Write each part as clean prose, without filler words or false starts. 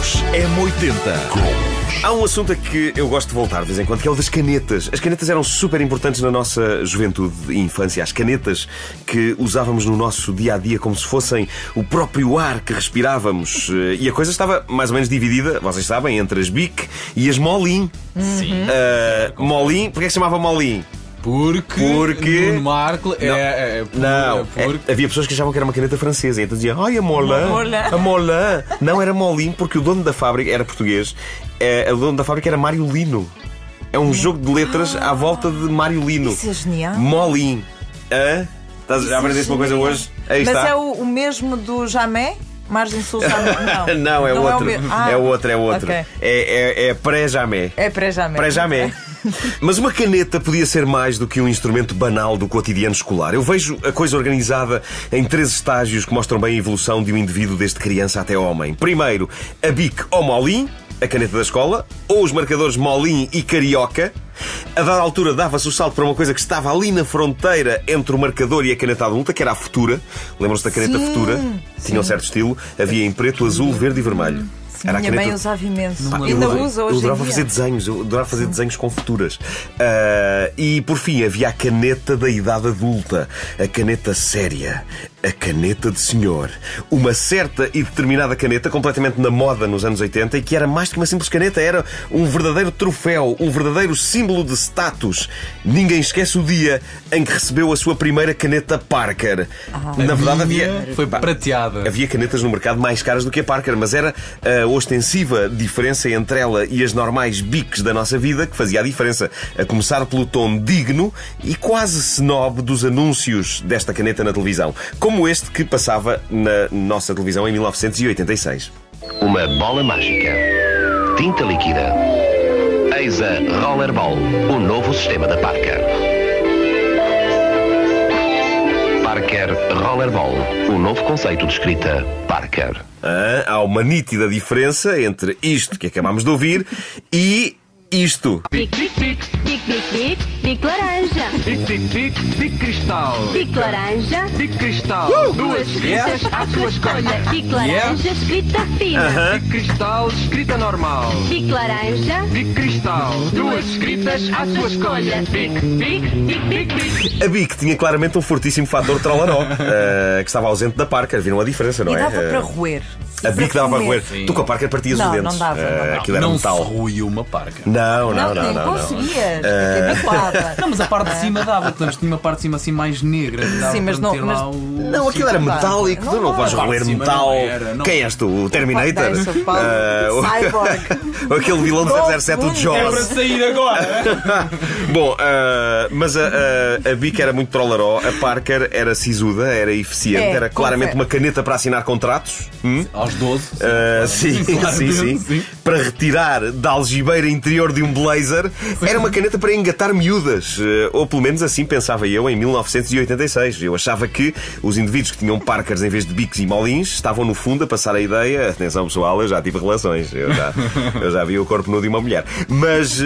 Cromos M80. Há um assunto a que eu gosto de voltar de vez em quando, que é o das canetas. As canetas eram super importantes na nossa juventude e infância. As canetas que usávamos no nosso dia-a-dia como se fossem o próprio ar que respirávamos. E a coisa estava mais ou menos dividida, vocês sabem, entre as Bic e as Molin. Sim. Molin, porquê é que se chamava Molin? Porque no Marco havia pessoas que achavam que era uma caneta francesa e então diziam, ai, a Molin, a Molin. Não, era Molin, porque o dono da fábrica era português. O dono da fábrica era Mário Lino. É um jogo de letras à volta de Mário Lino. Isso é genial. Molin. Já aprendeste uma coisa hoje? Aí Mas está. é o mesmo do Jamé? Margem Sul Jamé? Não, é outro. É outro. Okay. É pré-Jamé. É pré-Jamé. Pré-Jamé. Mas uma caneta podia ser mais do que um instrumento banal do cotidiano escolar. Eu vejo a coisa organizada em 3 estágios que mostram bem a evolução de um indivíduo desde criança até homem. Primeiro, a Bic ou Molin, a caneta da escola, ou os marcadores Molin e Carioca. A dada altura dava-se o salto para uma coisa que estava ali na fronteira entre o marcador e a caneta adulta, que era a Futura. Lembram-se da caneta Futura? Tinha um certo estilo. Havia em preto, azul, verde e vermelho. Sim, minha mãe usava imenso. Pá, Ainda usa hoje. Eu adorava fazer desenhos, desenhos com futuras. E por fim havia a caneta da idade adulta, a caneta séria, a caneta de senhor. Uma certa e determinada caneta, completamente na moda nos anos 80, e que era mais que uma simples caneta, era um verdadeiro troféu, um verdadeiro símbolo de status. Ninguém esquece o dia em que recebeu a sua primeira caneta Parker. Na verdade foi prateada. Havia canetas no mercado mais caras do que a Parker, mas era a ostensiva diferença entre ela e as normais Bics da nossa vida que fazia a diferença, a começar pelo tom digno e quase snob dos anúncios desta caneta na televisão, como este que passava na nossa televisão em 1986. Uma bola mágica, tinta líquida, eis a Rollerball, o novo sistema da Parker. Parker Rollerball, o novo conceito de escrita Parker. Há uma nítida diferença entre isto que acabámos de ouvir e isto. Bic, bic, bic, bic, bic, bic, bic laranja. Bic, bic, bic, bic cristal. Bic laranja. Bic cristal. Duas escritas à sua escolha. Bic laranja, escrita fina. Bic cristal, escrita normal. Bic laranja. Bic cristal. Duas escritas à sua escolha. Bic, bic, bic, bic, bic. A Bic tinha claramente um fortíssimo fator tralaró, que estava ausente da Parker. Viram a diferença, não é? E dava para roer. A Bic dava para roer. Tu com a Parker partias os dentes. Não dava. Aquilo era Não metal. se ruiu uma Parker. Não. Nem conseguias. Habituada. Não, mas a parte de cima dava, porque tinha uma parte de cima assim mais negra. Sim, mas não. Não, aquilo era metálico. Tu não podes roer metal. Quem és tu? O Terminator? Cyborg. Aquele vilão do 007, o É para Jaws. sair agora. Bom, mas a Bic era muito trollaró, a Parker era sisuda, era eficiente, era claramente uma caneta para assinar contratos. Aos 12. Sim. Para retirar da algibeira interior de um blazer. Era uma caneta para engatar miúdas. Ou pelo menos assim pensava eu em 1986. Eu achava que os indivíduos que tinham Parkers em vez de Bics e Molins estavam no fundo a passar a ideia. Atenção pessoal, eu já tive relações. Eu já vi o corpo nu de uma mulher. Mas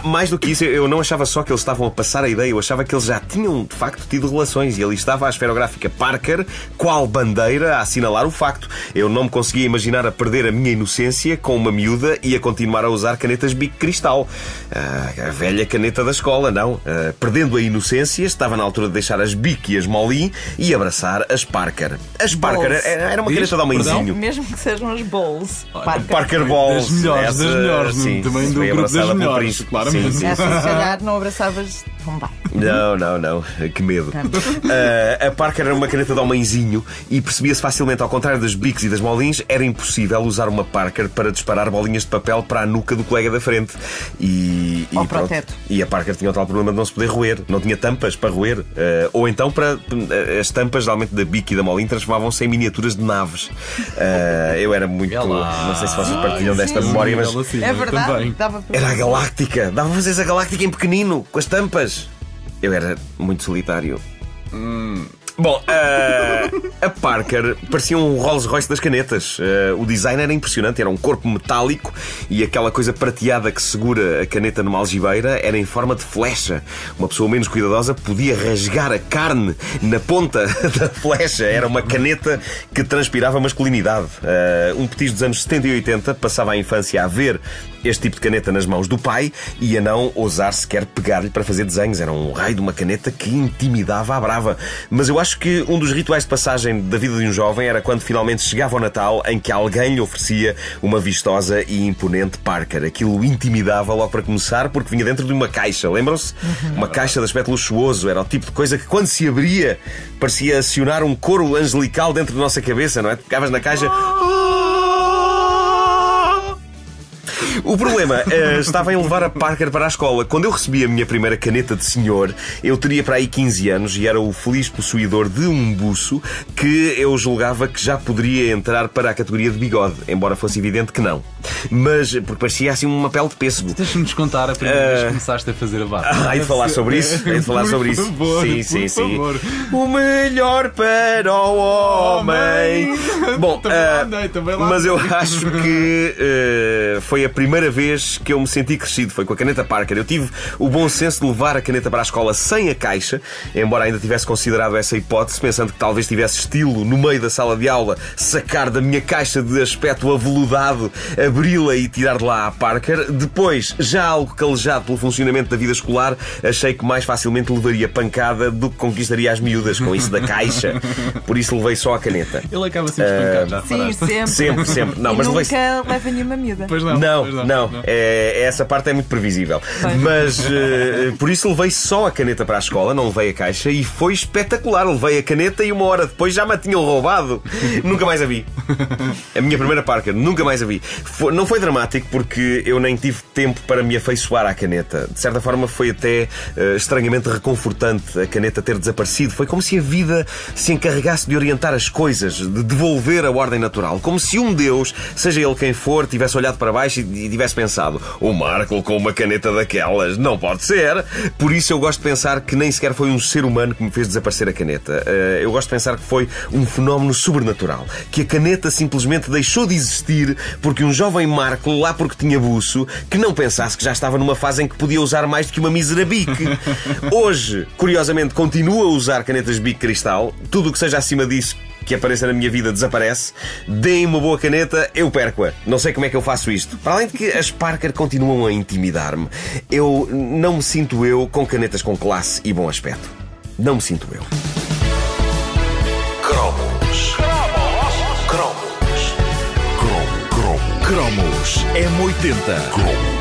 mais do que isso, eu não achava só que eles estavam a passar a ideia. Eu achava que eles já tinham de facto tido relações. E ali estava a esferográfica Parker, qual bandeira a assinalar o facto. Eu não me conseguia imaginar a perder a minha inocência com uma miúda e a continuar a usar canetas Bic cristal. A velha caneta da escola, não. Perdendo a inocência, estava na altura de deixar as Bic e as Molin e abraçar as Parker. As Parker era uma caneta de homenzinho. Mesmo que sejam as Balls. Parker Balls. Das melhores, sim, também do foi grupo das abraçada pelo melhores, príncipe. claramente. Sim. Essa, se calhar, não abraçavas tão bem. Não. Que medo. A Parker era uma caneta de homenzinho e percebia-se facilmente, ao contrário das Bics e das Molins, era impossível usar uma Parker para disparar bolinhas de papel para a nuca do colega da frente. Ou para o teto. E a Parker tinha o tal problema de não se poder roer. Não tinha tampas para roer. Ou então, as tampas, geralmente da Bic e da Molin, transformavam-se em miniaturas de naves. Eu era muito... Não sei se vocês partilham desta memória, mas... É verdade. Era a Galáctica. Dava a fazer a Galáctica em pequenino, com as tampas. Eu era muito solitário. Bom, a Parker parecia um Rolls Royce das canetas. O design era impressionante, era um corpo metálico e aquela coisa prateada que segura a caneta numa algibeira era em forma de flecha. Uma pessoa menos cuidadosa podia rasgar a carne na ponta da flecha. Era uma caneta que transpirava masculinidade. Um petis dos anos 70 e 80 passava a infância a ver este tipo de caneta nas mãos do pai e a não ousar sequer pegar-lhe para fazer desenhos. Era um raio de uma caneta que intimidava à brava. Mas eu acho que um dos rituais de passagem da vida de um jovem era quando finalmente chegava o Natal em que alguém lhe oferecia uma vistosa e imponente Parker. Aquilo intimidava logo para começar porque vinha dentro de uma caixa, lembram-se? Uma caixa de aspecto luxuoso. Era o tipo de coisa que quando se abria parecia acionar um coro angelical dentro da nossa cabeça, não é? Pegavas na caixa... O problema estava em levar a Parker para a escola. Quando eu recebi a minha primeira caneta de senhor, eu teria para aí 15 anos e era o feliz possuidor de um buço que eu julgava que já poderia entrar para a categoria de bigode, embora fosse evidente que não. Mas, porque parecia assim uma pele de pêssego. Deixa-me descontar a primeira vez que começaste a fazer a barba. Hei de falar sobre isso? Hei de falar sobre isso. Favor, sim. favor. O melhor para o homem. Bom, também lá mas eu acho que foi a primeira vez que eu me senti crescido. Foi com a caneta Parker. Eu tive o bom senso de levar a caneta para a escola sem a caixa, embora ainda tivesse considerado essa hipótese, pensando que talvez tivesse estilo no meio da sala de aula, sacar da minha caixa de aspecto aveludado, abri-la e tirar de lá a Parker. Depois, já algo calejado pelo funcionamento da vida escolar, achei que mais facilmente levaria pancada do que conquistaria as miúdas com isso da caixa. Por isso levei só a caneta. Ele acaba sempre espancado, já Sim, reparaste? sempre. Não, E mas nunca leva nenhuma miúda. Pois não. Não. Essa parte é muito previsível. Mas por isso levei só a caneta para a escola, não levei a caixa e foi espetacular. Levei a caneta e uma hora depois já me a tinham roubado. Nunca mais a vi. A minha primeira Parker, nunca mais a vi. Não foi dramático porque eu nem tive tempo para me afeiçoar à caneta. De certa forma foi até estranhamente reconfortante a caneta ter desaparecido. Foi como se a vida se encarregasse de orientar as coisas, de devolver a ordem natural. Como se um Deus, seja ele quem for, tivesse olhado para baixo e tivesse pensado: o Marco com uma caneta daquelas, não pode ser. Por isso eu gosto de pensar que nem sequer foi um ser humano que me fez desaparecer a caneta. Eu gosto de pensar que foi um fenómeno sobrenatural. Que a caneta simplesmente deixou de existir porque um jovem Marco, lá porque tinha buço, que não pensasse que já estava numa fase em que podia usar mais do que uma mísera bique. Hoje, curiosamente, continuo a usar canetas bique cristal. Tudo o que seja acima disso que apareça na minha vida desaparece. Deem uma boa caneta, eu perco-a. Não sei como é que eu faço isto. Para além de que as Parker continuam a intimidar-me, eu não me sinto eu com canetas com classe e bom aspecto. Não me sinto eu. Cromos. M80.